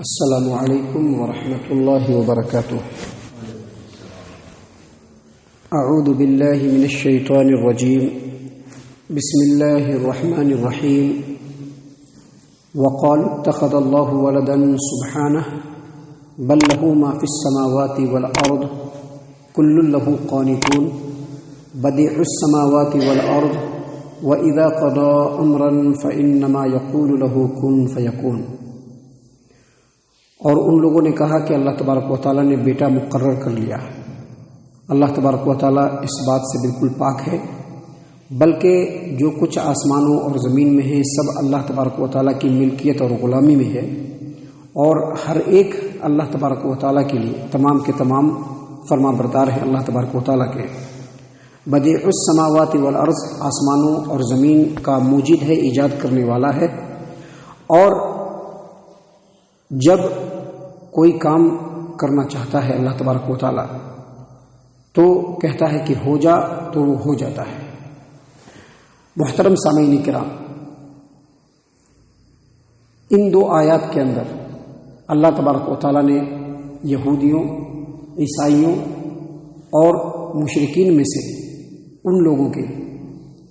السلام علیکم ورحمۃ اللہ وبرکاتہ. اعوذ باللہ من الشیطان الرجیم. بسم اللہ الرحمن الرحیم. وقالوا اتخذ اللہ ولدا سبحانہ بل له ما في السماوات والارض كل له قانتون بديع السماوات والارض واذا قضى امرا فانما يقول له كن فيكون. اور ان لوگوں نے کہا کہ اللہ تبارک و تعالیٰ نے بیٹا مقرر کر لیا. اللہ تبارک و تعالیٰ اس بات سے بالکل پاک ہے، بلکہ جو کچھ آسمانوں اور زمین میں ہے سب اللہ تبارک و تعالیٰ کی ملکیت اور غلامی میں ہے، اور ہر ایک اللہ تبارک و تعالیٰ کے لیے تمام کے تمام فرما بردار ہے اللہ تبارک و تعالیٰ کے. بدیع السماوات والارض، آسمانوں اور زمین کا موجد ہے، ایجاد کرنے والا ہے. اور جب کوئی کام کرنا چاہتا ہے اللہ تبارک و تعالیٰ تو کہتا ہے کہ ہو جا تو وہ ہو جاتا ہے. محترم سامعین کرام، ان دو آیات کے اندر اللہ تبارک و تعالیٰ نے یہودیوں، عیسائیوں اور مشرکین میں سے ان لوگوں کی،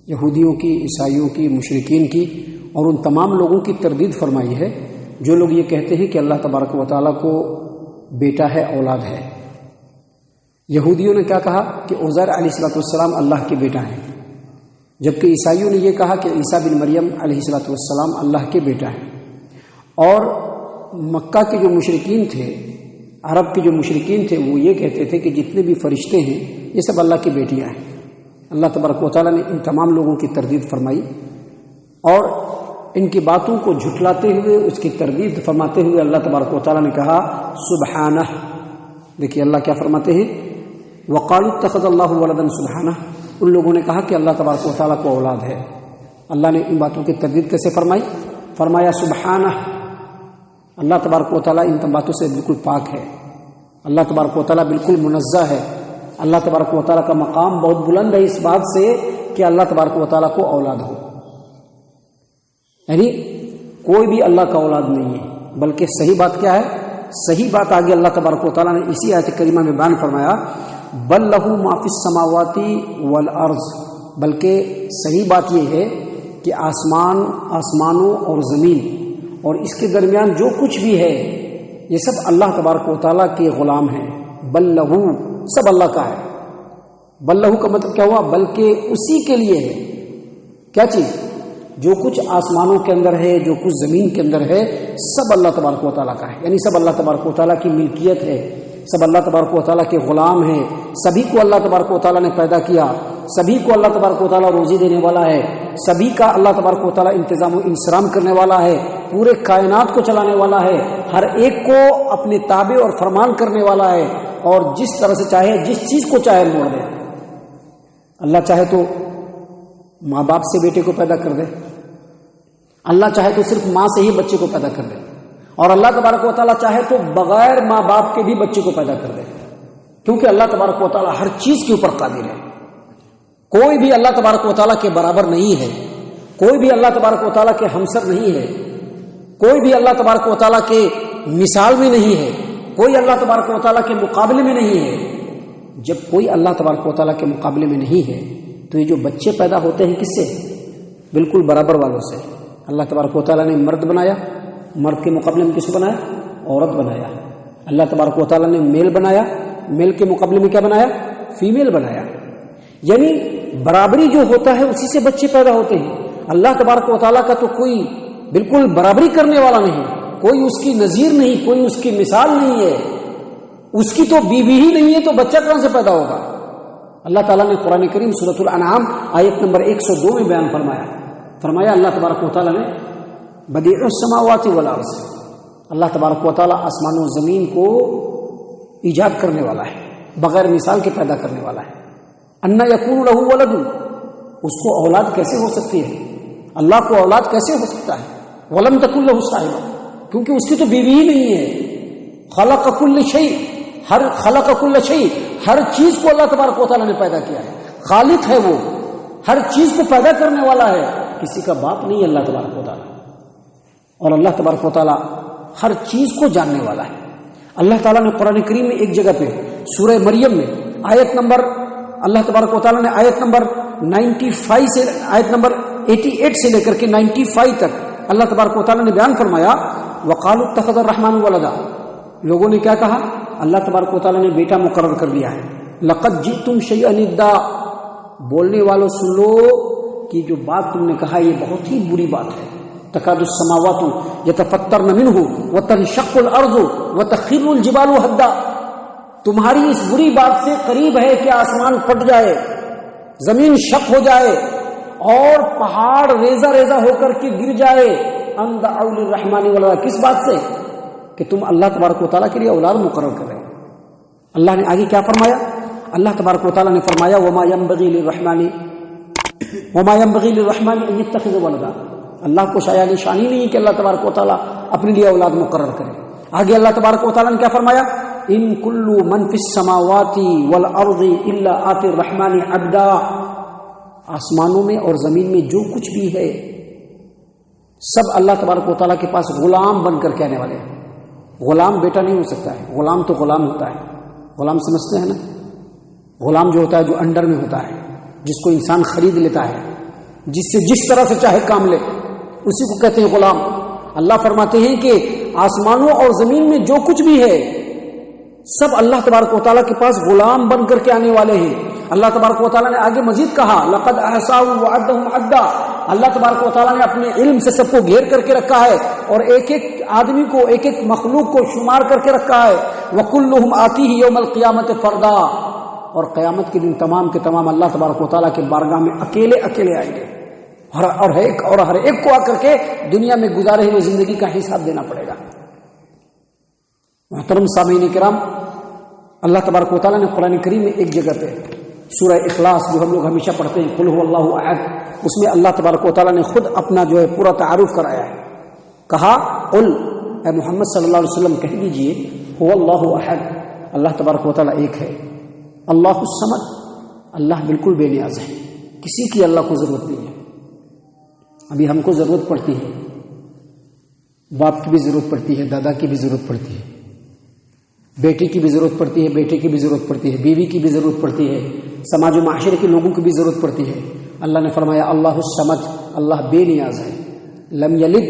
یہودیوں کی، عیسائیوں کی، مشرکین کی اور ان تمام لوگوں کی تردید فرمائی ہے جو لوگ یہ کہتے ہیں کہ اللہ تبارک و تعالیٰ کو بیٹا ہے، اولاد ہے. یہودیوں نے کیا کہا کہ عزیر علیہ الصلوۃ والسلام اللہ کے بیٹا ہیں، جبکہ عیسائیوں نے یہ کہا کہ عیسیٰ بن مریم علیہ الصلوۃ والسلام اللہ کے بیٹا ہیں. اور مکہ کے جو مشرکین تھے، عرب کے جو مشرکین تھے، وہ یہ کہتے تھے کہ جتنے بھی فرشتے ہیں یہ سب اللہ کی بیٹیاں ہیں. اللہ تبارک و تعالیٰ نے ان تمام لوگوں کی تردید فرمائی اور ان کی باتوں کو جھٹلاتے ہوئے، اس کی تردید فرماتے ہوئے اللہ تبارک و تعالیٰ نے کہا سبحانہ. دیکھیے اللہ کیا فرماتے ہیں، وقالوا اتخذ اللہ ولدا سبحانہ. ان لوگوں نے کہا کہ اللہ تبارک و تعالیٰ کو اولاد ہے. اللہ نے ان باتوں کی تردید کیسے فرمائی؟ فرمایا سبحانہ، اللہ تبارک و تعالیٰ ان باتوں سے بالکل پاک ہے. اللہ تبارک و تعالیٰ بالکل منزہ ہے. اللہ تبارک و تعالیٰ کا مقام بہت بلند ہے اس بات سے کہ اللہ تبارک و تعالیٰ کو اولاد ہو. یعنی کوئی بھی اللہ کا اولاد نہیں ہے، بلکہ صحیح بات کیا ہے؟ صحیح بات آگے اللہ تبارک و تعالیٰ نے اسی آیت کریمہ میں بیان فرمایا بل لہ ما فی السماوات والارض. بلکہ صحیح بات یہ ہے کہ آسمانوں اور زمین اور اس کے درمیان جو کچھ بھی ہے یہ سب اللہ تبارک و تعالیٰ کے غلام ہیں. بل لہ، سب اللہ کا ہے. بل لہ کا مطلب کیا ہوا؟ بلکہ اسی کے لیے ہے. کیا چیز؟ جو کچھ آسمانوں کے اندر ہے، جو کچھ زمین کے اندر ہے، سب اللہ تبارک و تعالیٰ کا ہے. یعنی سب اللہ تبارک و تعالیٰ کی ملکیت ہے، سب اللہ تبارک و تعالیٰ کے غلام ہیں. سبھی کو اللہ تبارک و تعالیٰ نے پیدا کیا، سبھی کو اللہ تبارک و تعالیٰ روزی دینے والا ہے، سبھی کا اللہ تبارک و تعالیٰ انتظام و انصرام کرنے والا ہے، پورے کائنات کو چلانے والا ہے، ہر ایک کو اپنے تابع اور فرمان کرنے والا ہے، اور جس طرح سے چاہے، جس چیز کو چاہے موڑ دے. اللہ چاہے تو ماں باپ سے بیٹے کو پیدا کر دے، اللہ چاہے تو صرف ماں سے ہی بچے کو پیدا کر دے، اور اللہ تبارک و تعالیٰ چاہے تو بغیر ماں باپ کے بھی بچے کو پیدا کر دے، کیونکہ اللہ تبارک و تعالیٰ ہر چیز کے اوپر قادر ہے. کوئی بھی اللہ تبارک و تعالیٰ کے برابر نہیں ہے، کوئی بھی اللہ تبارک و تعالیٰ کے ہمسر نہیں ہے، کوئی بھی اللہ تبارک و تعالیٰ کے مثال میں نہیں ہے، کوئی اللہ تبارک و تعالیٰ کے مقابلے میں نہیں ہے. جب کوئی اللہ تبارک و تعالیٰ کے مقابلے میں نہیں ہے تو یہ جو بچے پیدا ہوتے ہیں کس سے؟ بالکل برابر والوں سے. اللہ تبارک و تعالیٰ نے مرد بنایا، مرد کے مقابلے میں کس کو بنایا؟ عورت بنایا. اللہ تبارک و تعالیٰ نے میل بنایا، میل کے مقابلے میں کیا بنایا؟ فیمیل بنایا. یعنی برابری جو ہوتا ہے اسی سے بچے پیدا ہوتے ہیں. اللہ تبارک و تعالیٰ کا تو کوئی بالکل برابری کرنے والا نہیں، کوئی اس کی نظیر نہیں، کوئی اس کی مثال نہیں ہے. اس کی تو بیوی ہی نہیں ہے تو بچہ کہاں سے پیدا ہوگا؟ اللہ تعالیٰ نے قرآن کریم سورۃ الانعام آیت نمبر 102 میں بیان فرمایا اللہ تبارک و تعالیٰ نے بدیع السماوات والارض، اللہ تبارک و تعالیٰ آسمان و زمین کو ایجاد کرنے والا ہے، بغیر مثال کے پیدا کرنے والا ہے. انا یکون لہ ولد، اس کو اولاد کیسے ہو سکتی ہے؟ اللہ کو اولاد کیسے ہو سکتا ہے؟ ولم تکن لہ صاحبہ، کیونکہ اس کی تو بیوی ہی نہیں ہے. خلق کل شیء، خلق کل شیء، ہر چیز کو اللہ تبارک و تعالیٰ نے پیدا کیا ہے. خالق ہے وہ، ہر چیز کو پیدا کرنے والا ہے، کسی کا باپ نہیں ہے اللہ تبارک و تعالیٰ. اور اللہ تبارک و تعالیٰ ہر چیز کو جاننے والا ہے۔ اللہ تعالیٰ نے قرآن کریم میں ایک جگہ پہ سورہ مریم میں آیت نمبر اللہ تبارک و تعالیٰ نے آیت نمبر 95 سے آیت نمبر 88 سے لے کر کے 95 تک اللہ تبارک و تعالیٰ نے بیان فرمایا وقالوا اتخذ الرحمن ولدا، لوگوں نے کیا کہا؟ اللہ تبارک و تعالیٰ نے بیٹا مقرر کر لیا ہے۔ لقد جئتم شیئا ادا، بولنے والوں سن لو کہ جو بات تم نے کہا یہ بہت ہی بری بات ہے۔ تکاد السماوات یتفطرن منہ وتنشق الارض وتخر الجبال هدا، تمہاری اس بری بات سے قریب ہے کہ آسمان پھٹ جائے، زمین شق ہو جائے اور پہاڑ ریزہ ریزہ ہو کر کے گر جائے۔ ان دعوا للرحمن ولدا، کس بات سے؟ کہ تم اللہ تبارک و تعالیٰ کے لیے اولاد مقرر کر رہے ہیں۔ اللہ نے آگے کیا فرمایا؟ اللہ تبارک و تعالیٰ نے فرمایا وما ينبغي للرحمن ان يتخذ ولدا، اللہ کو شایان شانی نہیں کہ اللہ تبارک و تعالیٰ اپنے لیے اولاد مقرر کرے۔ آگے اللہ تبارک و تعالیٰ نے کیا فرمایا؟ ان کل من فی السماوات والارض الا آتی الرحمن عبدا، آسمانوں میں اور زمین میں جو کچھ بھی ہے سب اللہ تبارک و تعالیٰ کے پاس غلام بن کر کے آنے والے ہیں۔ غلام بیٹا نہیں ہو سکتا ہے، غلام تو غلام ہوتا ہے۔ غلام سمجھتے ہیں نا؟ غلام جو ہوتا ہے جو انڈر میں ہوتا ہے، جس کو انسان خرید لیتا ہے، جس سے جس طرح سے چاہے کام لے، اسی کو کہتے ہیں غلام۔ اللہ فرماتے ہیں کہ آسمانوں اور زمین میں جو کچھ بھی ہے سب اللہ تبارک و تعالیٰ کے پاس غلام بن کر کے آنے والے ہیں۔ اللہ تبارک و تعالیٰ نے آگے مزید کہا لقد احصاهم وعدهم عدا، اللہ تبارک و تعالیٰ نے اپنے علم سے سب کو گھیر کر کے رکھا ہے اور ایک ایک آدمی کو، ایک ایک مخلوق کو شمار کر کے رکھا ہے۔ وکلهم آتیہ یوم القیامت فردا، اور قیامت کے دن تمام کے تمام اللہ تبارک و تعالیٰ کے بارگاہ میں اکیلے اکیلے آئیں گے، اور ہر ایک کو آ کر کے دنیا میں گزارے ہوئے زندگی کا حساب دینا پڑے گا۔ محترم سامعین کرام، اللہ تبارک و تعالیٰ نے قرآن کریم میں ایک جگہ پہ سورہ اخلاص جو ہم لوگ ہمیشہ پڑھتے ہیں قل هو اللہ احد، اس میں اللہ تبارک و تعالیٰ نے خود اپنا جو ہے پورا تعارف کرایا ہے۔ کہا قل، اے محمد صلی اللہ علیہ وسلم کہہ دیجئے هو اللہ احد، اللہ تبارک و تعالیٰ ایک ہے۔ اللہ الصمد، اللہ بالکل بے نیاز ہے، کسی کی اللہ کو ضرورت نہیں ہے۔ ابھی ہم کو ضرورت پڑتی ہے، باپ کی بھی ضرورت پڑتی ہے، دادا کی بھی ضرورت پڑتی ہے، بیٹی کی بھی ضرورت پڑتی ہے، بیٹے کی بھی ضرورت پڑتی ہے، بیوی کی بھی ضرورت پڑتی ہے، سماج و معاشرے کے لوگوں کی بھی ضرورت پڑتی ہے۔ اللہ نے فرمایا اللہ الصمد، اللہ بے نیاز ہے۔ لم یلد،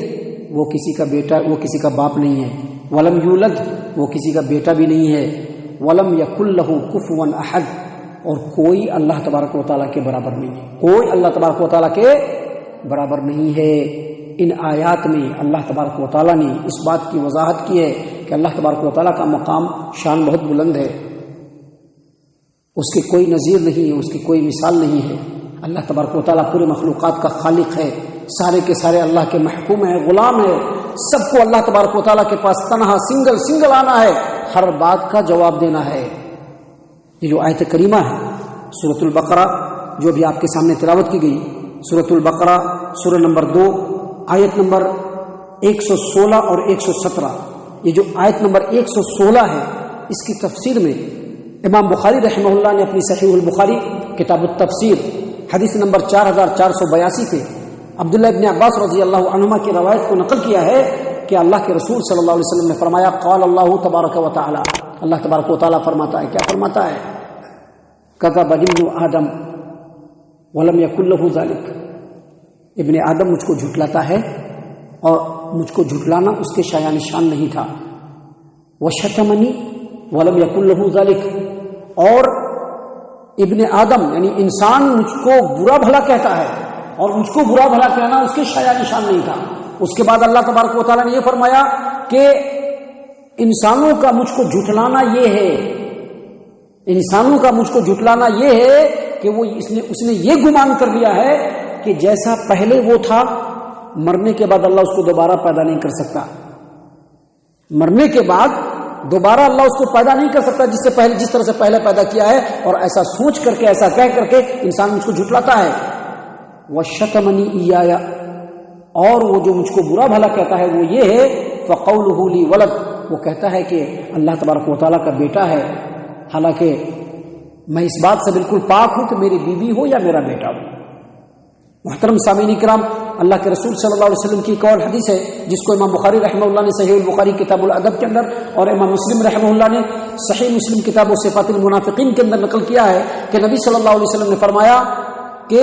وہ کسی کا بیٹا، وہ کسی کا باپ نہیں ہے۔ ولم یولد، وہ کسی کا بیٹا بھی نہیں ہے۔ ولم یکن لہ کفوا احد، اور کوئی اللہ تبارک و تعالیٰ کے برابر نہیں ہے، کوئی اللہ تبارک و تعالیٰ کے برابر نہیں ہے۔ ان آیات میں اللہ تبارک و تعالیٰ نے اس بات کی وضاحت کی ہے کہ اللہ تبارک و تعالیٰ کا مقام شان بہت بلند ہے، اس کی کوئی نظیر نہیں ہے، اس کی کوئی مثال نہیں ہے۔ اللہ تبارک و تعالیٰ پورے مخلوقات کا خالق ہے، سارے کے سارے اللہ کے محکوم ہیں، غلام ہے۔ سب کو اللہ تبارک و تعالیٰ کے پاس تنہا سنگل آنا ہے، ہر بات کا جواب دینا ہے۔ یہ جو آیت کریمہ ہے سورۃ البقرہ جو بھی آپ کے سامنے تلاوت کی گئی، سورۃ البقرہ سورہ نمبر 2 آیت نمبر 116 اور 117، یہ جو آیت نمبر 116 ہے اس کی تفسیر میں امام بخاری رحمہ اللہ نے اپنی صحیح البخاری کتاب التفسیر حدیث نمبر 4482 پہ عبداللہ ابن عباس رضی اللہ عنہما کی روایت کو نقل کیا ہے کہ اللہ کے رسول صلی اللہ علیہ وسلم نے فرمایا قال اللہ تبارک و تعالی، اللہ تبارک و تعالی فرماتا ہے، کیا فرماتا ہے؟ کذب ابن آدم ولم یکن لہ ذلک، ابن آدم مجھ کو جھٹلاتا ہے اور مجھ کو جھٹلانا اس کے شایان شان نہیں تھا۔ وشتمنی ولم یکن لہ ذلک، اور ابن آدم یعنی انسان مجھ کو برا بھلا کہتا ہے اور مجھ کو برا بھلا کہنا اس کے شایان شان نہیں تھا۔ اس کے بعد اللہ تبارک و تعالیٰ نے یہ فرمایا کہ انسانوں کا مجھ کو جھٹلانا یہ ہے، انسانوں کا مجھ کو جھٹلانا یہ ہے کہ وہ اس نے یہ گمان کر لیا ہے کہ جیسا پہلے وہ تھا مرنے کے بعد اللہ اس کو دوبارہ پیدا نہیں کر سکتا، مرنے کے بعد دوبارہ اللہ اس کو پیدا نہیں کر سکتا جس طرح سے پہلے پیدا کیا ہے، اور ایسا سوچ کر کے ایسا کہہ کر کے انسان مجھ کو جھٹلاتا ہے۔ وَشَتَمَنِي إِيَّايَ، اور وہ جو مجھ کو برا بھلا کہتا ہے وہ یہ ہے فَقَوْلُهُ لِي وَلَدْ، وہ کہتا ہے کہ اللہ تبارک و تعالیٰ کا بیٹا ہے، حالانکہ میں اس بات سے بالکل پاک ہوں کہ میری بیوی ہو یا میرا بیٹا ہو۔ محترم سامعین کرام، اللہ کے رسول صلی اللہ علیہ وسلم کی ایک اور حدیث ہے جس کو امام بخاری رحمہ اللہ نے صحیح البخاری کتاب الادب کے اندر اور امام مسلم رحمہ اللہ نے صحیح مسلم کتاب صفات المنافقین کے اندر نقل کیا ہے کہ نبی صلی اللہ علیہ وسلم نے فرمایا کہ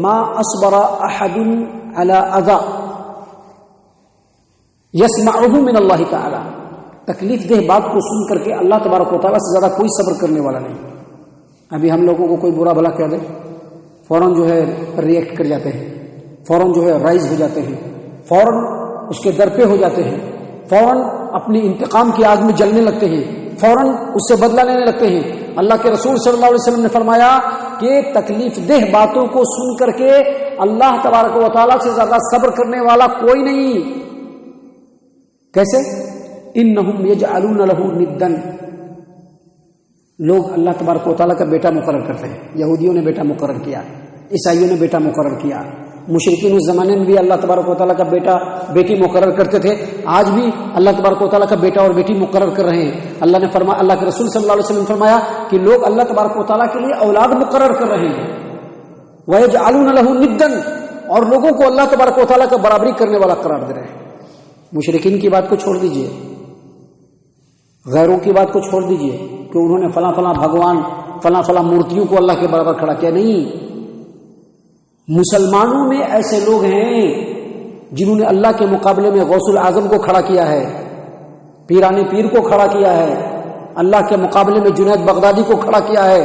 ما اصبر احد علی اذى یسمعه من اللہ تعالی، تکلیف دہ بات کو سن کر کے اللہ تبارک و تعالیٰ سے زیادہ کوئی صبر کرنے والا نہیں۔ ابھی ہم لوگوں کو کوئی برا بھلا کہہ دے فوراً جو ہے ریئیکٹ کر جاتے ہیں، فوراً جو ہے رائز ہو جاتے ہیں، فوراً اس کے در پہ ہو جاتے ہیں، فوراً اپنی انتقام کی آگ میں جلنے لگتے ہیں، فوراً اس سے بدلہ لینے لگتے ہیں۔ اللہ کے رسول صلی اللہ علیہ وسلم نے فرمایا کہ تکلیف دہ باتوں کو سن کر کے اللہ تبارک و تعالیٰ سے زیادہ صبر کرنے والا کوئی نہیں۔ کیسے؟ انہم یجعلون لہ ندن، لوگ اللہ تبارک و تعالیٰ کا بیٹا مقرر کرتے ہیں۔ یہودیوں نے بیٹا مقرر کیا، عیسائیوں نے بیٹا مقرر کیا، مشرکین اس زمانے میں بھی اللہ تبارک و تعالیٰ کا بیٹا بیٹی مقرر کرتے تھے، آج بھی اللہ تبارک و تعالیٰ کا بیٹا اور بیٹی مقرر کر رہے ہیں۔ اللہ کے رسول صلی اللہ علیہ وسلم نے فرمایا کہ لوگ اللہ تبارک و تعالیٰ کے لیے اولاد مقرر کر رہے ہیں، وَيَجْعَلُونَ لَهُ نِدًّا، اور لوگوں کو اللہ تبارک و تعالیٰ کا برابری کرنے والا قرار دے رہے ہیں۔ مشرکین کی بات کو چھوڑ دیجئے، غیروں کی بات کو چھوڑ دیجئے کہ انہوں نے فلاں فلاں بھگوان فلاں فلاں مورتیوں کو اللہ کے برابر کھڑا کیا، نہیں۔ مسلمانوں میں ایسے لوگ ہیں جنہوں نے اللہ کے مقابلے میں غوث العظم کو کھڑا کیا ہے، پیران پیر کو کھڑا کیا ہے، اللہ کے مقابلے میں جنید بغدادی کو کھڑا کیا ہے،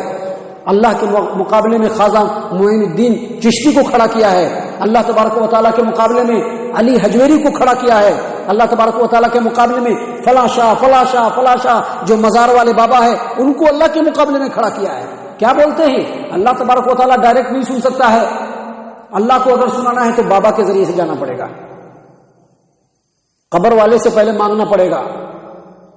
اللہ کے مقابلے میں خواجہ معین الدین چشتی کو کھڑا کیا ہے، اللہ تبارک و تعالیٰ کے مقابلے میں علی حجویری کو کھڑا کیا ہے، اللہ تبارک و تعالیٰ کے مقابلے میں فلاں شاہ فلاں شاہ فلاں شاہ جو مزار والے بابا ہے ان کو اللہ کے مقابلے میں کھڑا کیا ہے۔ کیا بولتے ہیں؟ اللہ تبارک و تعالیٰ ڈائریکٹ نہیں سن سکتا ہے، اللہ کو اگر سنانا ہے تو بابا کے ذریعے سے جانا پڑے گا، قبر والے سے پہلے مانگنا پڑے گا،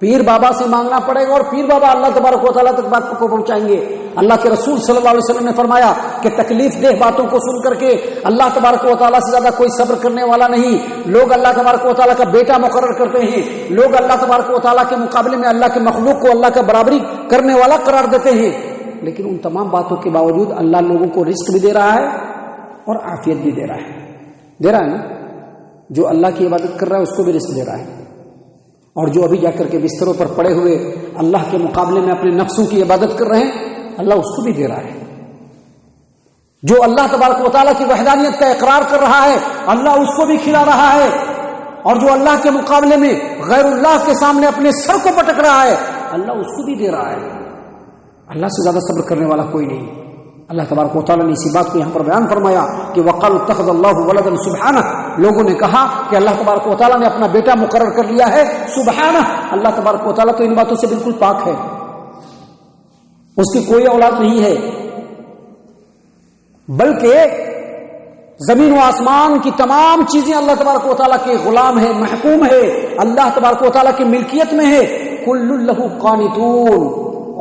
پیر بابا سے مانگنا پڑے گا، اور پیر بابا اللہ تبارک و تعالیٰ تک بات کو پہنچائیں گے۔ اللہ کے رسول صلی اللہ علیہ وسلم نے فرمایا کہ تکلیف دہ باتوں کو سن کر کے اللہ تبارک و تعالیٰ سے زیادہ کوئی صبر کرنے والا نہیں۔ لوگ اللہ تبارک و تعالیٰ کا بیٹا مقرر کرتے ہیں، لوگ اللہ تبارک و تعالیٰ کے مقابلے میں اللہ کے مخلوق کو اللہ کا برابری کرنے والا قرار دیتے ہیں، لیکن ان تمام باتوں کے باوجود اللہ لوگوں کو رزق بھی دے رہا ہے اور عافیت بھی دے رہا ہے نا۔ جو اللہ کی عبادت کر رہا ہے اس کو بھی رزق دے رہا ہے، اور جو ابھی جا کر کے بستروں پر پڑے ہوئے اللہ کے مقابلے میں اپنے نفسوں کی عبادت کر رہے ہیں اللہ اس کو بھی دے رہا ہے۔ جو اللہ تبارک و تعالیٰ کی وحدانیت کا اقرار کر رہا ہے اللہ اس کو بھی کھلا رہا ہے، اور جو اللہ کے مقابلے میں غیر اللہ کے سامنے اپنے سر کو پٹک رہا ہے اللہ اس کو بھی دے رہا ہے۔ اللہ سے زیادہ صبر کرنے والا کوئی نہیں۔ اللہ تبارک و تعالیٰ نے اسی بات کو یہاں پر بیان فرمایا کہ وَقَالُوا اتَّخَذَ اللَّهُ وَلَدًا سُبْحَانَهُ، لوگوں نے کہا کہ اللہ تبارک و تعالیٰ نے اپنا بیٹا مقرر کر لیا ہے، سبحانہ، اللہ تبارک و تعالیٰ تو ان باتوں سے بالکل پاک ہے، اس کی کوئی اولاد نہیں ہے، بلکہ زمین و آسمان کی تمام چیزیں اللہ تبارک و تعالیٰ کے غلام ہے، محکوم ہے، اللہ تبارک و تعالیٰ کی ملکیت میں ہے۔ کل لہ قانتون،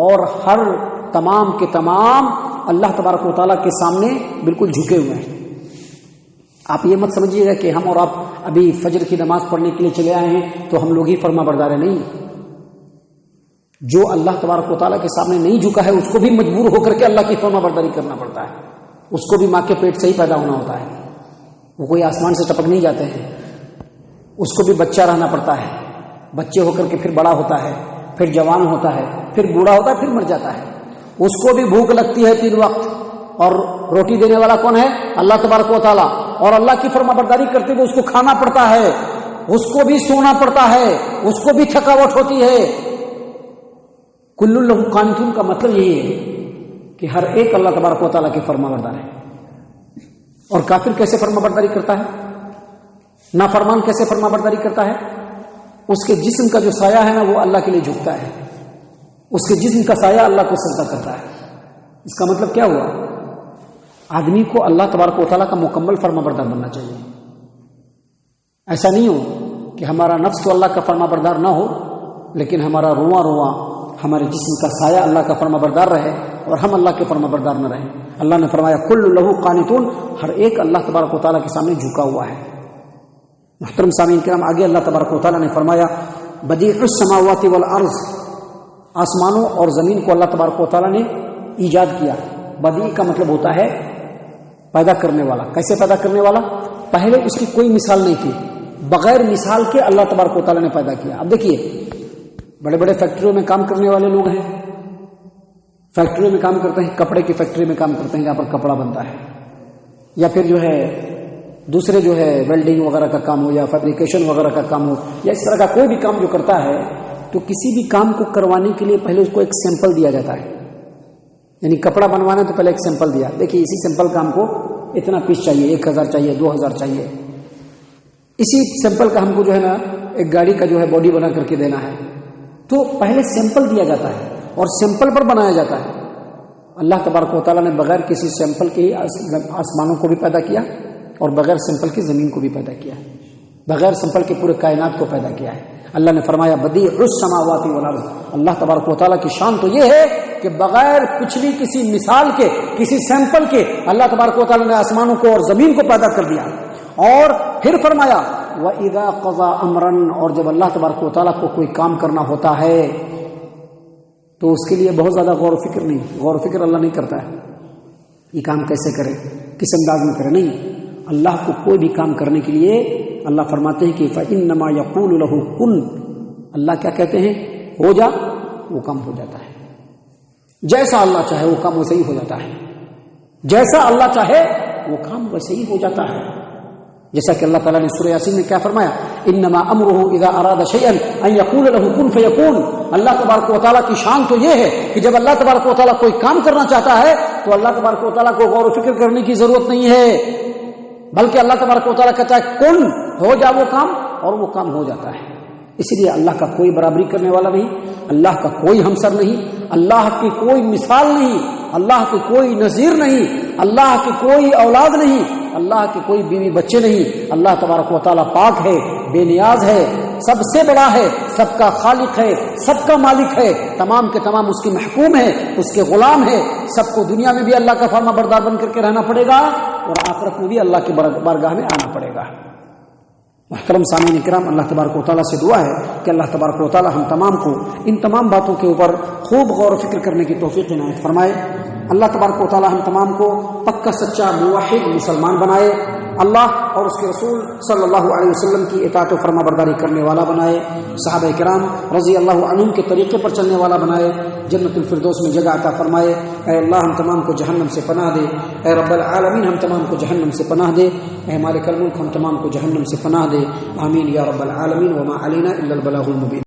اور ہر تمام کے تمام اللہ تبارک و تعالیٰ کے سامنے بالکل جھکے ہوئے ہیں۔ آپ یہ مت سمجھیے گا کہ ہم اور آپ ابھی فجر کی نماز پڑھنے کے لیے چلے آئے ہیں تو ہم لوگ ہی فرما بردار ہیں، نہیں۔ جو اللہ تبارک و تعالیٰ کے سامنے نہیں جھکا ہے اس کو بھی مجبور ہو کر کے اللہ کی فرما برداری کرنا پڑتا ہے، اس کو بھی ماں کے پیٹ سے ہی پیدا ہونا ہوتا ہے، وہ کوئی آسمان سے ٹپک نہیں جاتے ہیں، اس کو بھی بچہ رہنا پڑتا ہے، بچے ہو کر کے پھر بڑا ہوتا ہے، پھر جوان ہوتا ہے، پھر بوڑھا ہوتا ہے، پھر مر جاتا ہے، اس کو بھی بھوک لگتی ہے 3 وقت، اور روٹی دینے والا کون ہے؟ اللہ تبارک و تعالیٰ، اور اللہ کی فرما برداری کرتے ہوئے اس کو کھانا پڑتا ہے، اس کو بھی سونا پڑتا ہے، اس کو بھی تھکاوٹ ہوتی ہے۔ کل لہ قانتون کا مطلب یہی ہے کہ ہر ایک اللہ تبارک و تعالیٰ کی فرما بردار ہے۔ اور کافر کیسے فرما برداری کرتا ہے؟ نافرمان کیسے فرما برداری کرتا ہے؟ اس کے جسم کا جو سایہ ہے نا وہ اللہ کے لیے جھکتا ہے، اس کے جسم کا سایہ اللہ کو سجدہ کرتا ہے۔ اس کا مطلب کیا ہوا؟ آدمی کو اللہ تبارک و تعالیٰ کا مکمل فرما بردار بننا چاہیے۔ ایسا نہیں ہو کہ ہمارا نفس تو اللہ کا فرما بردار نہ ہو، لیکن ہمارا رواں رواں ہمارے جسم کا سایہ اللہ کا فرما بردار رہے اور ہم اللہ کے فرما بردار نہ رہیں۔ اللہ نے فرمایا کل لہ قانتون، ہر ایک اللہ تبارک و تعالیٰ کے سامنے جھکا ہوا ہے۔ محترم سامعین کرام، آگے اللہ تبارک و تعالیٰ نے فرمایا بدیع السماوات والارض، آسمانوں اور زمین کو اللہ تبارک و تعالیٰ نے ایجاد کیا۔ بدیع کا مطلب ہوتا ہے پیدا کرنے والا. کیسے پیدا کرنے والا؟ پہلے اس کی کوئی مثال نہیں تھی، بغیر مثال کے اللہ تبارک و تعالیٰ نے پیدا کیا. اب دیکھیے بڑے بڑے فیکٹریوں میں کام کرنے والے لوگ ہیں، فیکٹریوں میں کام کرتے ہیں، کپڑے کی فیکٹری میں کام کرتے ہیں جہاں پر کپڑا بنتا ہے، یا پھر جو ہے دوسرے جو ہے ویلڈنگ وغیرہ کا کام ہو یا فیبریکیشن وغیرہ کا کام ہو یا اس طرح کا کوئی بھی کام جو کرتا ہے، تو کسی بھی کام کو کروانے کے لیے پہلے اس کو ایک سیمپل دیا جاتا ہے. یعنی کپڑا بنوانا تو پہلے ایک سیمپل دیا، دیکھیے اسی سیمپل کام کو اتنا پیس چاہیے، 1000 چاہیے، 2000 چاہیے. اسی سیمپل کا ہم کو جو ہے نا ایک گاڑی کا جو ہے باڈی بنا کر کے دینا ہے، تو پہلے سیمپل دیا جاتا ہے اور سیمپل پر بنایا جاتا ہے. اللہ تبارک و تعالیٰ نے بغیر کسی سیمپل کے ہی آسمانوں کو بھی پیدا کیا اور بغیر سیمپل کی زمین کو بھی پیدا کیا ہے، بغیر سیمپل کے پورے کائنات کو پیدا کیا ہے. اللہ نے فرمایا بدیع السماوات والارض. اللہ تبارک و تعالیٰ کی شان تو یہ ہے کہ بغیر پچھلی کسی مثال کے، کسی سیمپل کے اللہ تبارک و تعالیٰ نے آسمانوں کو اور زمین کو پیدا کر دیا. اور پھر فرمایا وَإِذَا قَضَى أَمْرًا، اور جب اللہ تبارک و تعالیٰ کو کوئی کام کرنا ہوتا ہے تو اس کے لیے بہت زیادہ غور و فکر اللہ نہیں کرتا ہے، یہ کام کیسے کرے، کس انداز میں کرے. نہیں، اللہ کو کوئی بھی کام کرنے کے لیے اللہ فرماتے ہیں کہ فَإِنَّمَا يَقُولُ لَهُ كُن. اللہ کیا کہتے ہیں؟ ہو جا، وہ کام ہو جاتا ہے. جیسا اللہ چاہے وہ کام ویسے ہی ہو جاتا ہے، جیسا اللہ چاہے وہ کام ویسے ہی ہو جاتا ہے. جیسا کہ اللہ تعالیٰ نے سورہ یاسین میں کیا فرمایا، انما امرہ اذا اراد شیئا ان یقول له کن فیکون. اللہ تبارک و تعالیٰ کی شان تو یہ ہے کہ جب اللہ تبارک و تعالیٰ کوئی کام کرنا چاہتا ہے تو اللہ تبارک و تعالیٰ کو غور و فکر کرنے کی ضرورت نہیں ہے، بلکہ اللہ تبارک و تعالیٰ کہتا ہے کن، ہو جا وہ کام، اور وہ کام ہو جاتا ہے. اس لیے اللہ کا کوئی برابری کرنے والا نہیں، اللہ کا کوئی ہمسر نہیں، اللہ کی کوئی مثال نہیں، اللہ کی کوئی نظیر نہیں، اللہ کی کوئی اولاد نہیں، اللہ کی کوئی بیوی بچے نہیں. اللہ تبارک و تعالیٰ پاک ہے، بے نیاز ہے، سب سے بڑا ہے، سب کا خالق ہے، سب کا مالک ہے، تمام کے تمام اس کی محکوم ہے، اس کے غلام ہے. سب کو دنیا میں بھی اللہ کا فرما بردار بن کر کے رہنا پڑے گا اور آخرت میں بھی اللہ کی بارگاہ میں آنا پڑے گا. محترم سامعین کرام، اللہ تبارک و تعالیٰ سے دعا ہے کہ اللہ تبارک و تعالیٰ ہم تمام کو ان تمام باتوں کے اوپر خوب غور و فکر کرنے کی توفیق عنایت فرمائے. اللہ تبارک و تعالیٰ ہم تمام کو پکا سچا موحد مسلمان بنائے، اللہ اور اس کے رسول صلی اللہ علیہ وسلم کی اطاعت و فرما برداری کرنے والا بنائے، صحابہ کرام رضی اللہ عنہم کے طریقے پر چلنے والا بنائے، جنت الفردوس میں جگہ عطا فرمائے. اے اللہ ہم تمام کو جہنم سے پناہ دے، اے رب العالمین ہم تمام کو جہنم سے پناہ دے، اے مالک الملک ہم تمام کو جہنم سے پناہ دے. آمین یا رب العالمین. وما علینا الا البلاغ المبین.